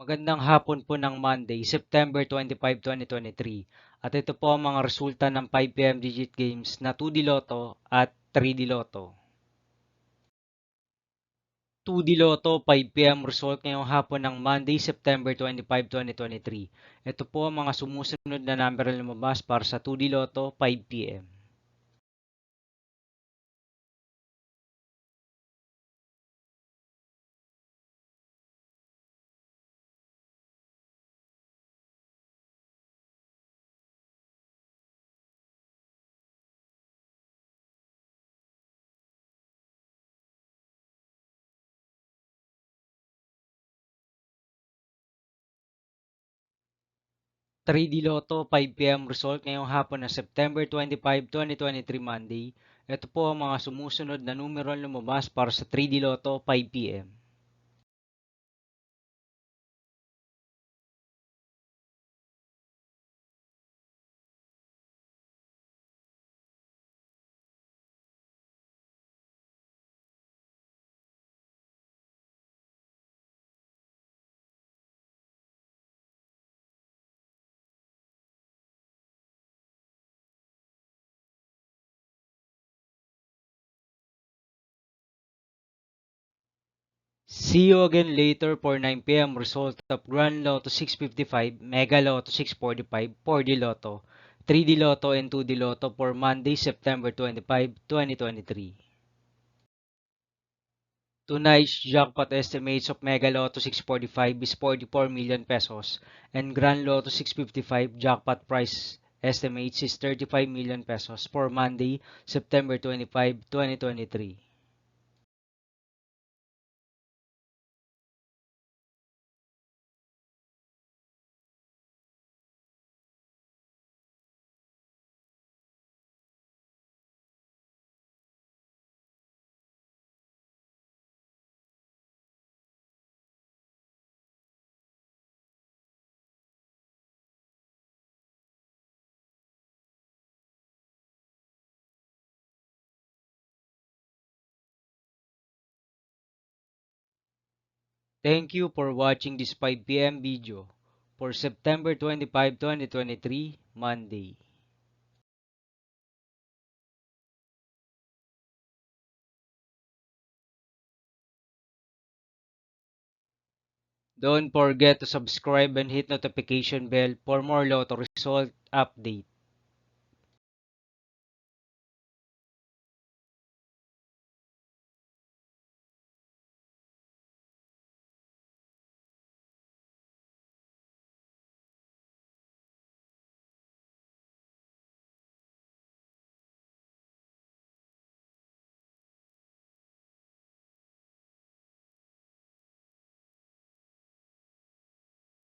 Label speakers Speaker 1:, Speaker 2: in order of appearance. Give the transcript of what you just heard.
Speaker 1: Magandang hapon po ng Monday, September 25, 2023. At ito po ang mga resulta ng 5pm digit games na 2D Lotto at 3D Lotto. 2D Lotto 5pm result ngayong hapon ng Monday, September 25, 2023. Ito po ang mga sumusunod na number na lumabas para sa 2D Lotto 5pm. 3D Lotto 5pm result ngayong hapon ng September 25, 2023 Monday. Ito po ang mga sumusunod na numero na lumabas para sa 3D Lotto 5pm. 'See you again later for 9pm result of Grand Lotto 655, Mega Lotto 645, 4D Lotto, 3D Lotto and 2D Lotto for Monday, September 25, 2023. Tonight's jackpot estimates of Mega Lotto 645 is 44 million pesos and Grand Lotto 655 jackpot price estimates is 35 million pesos for Monday, September 25, 2023. Thank you for watching this 5pm video for September 25, 2023, Monday. Don't forget to subscribe and hit notification bell for more Lotto result update.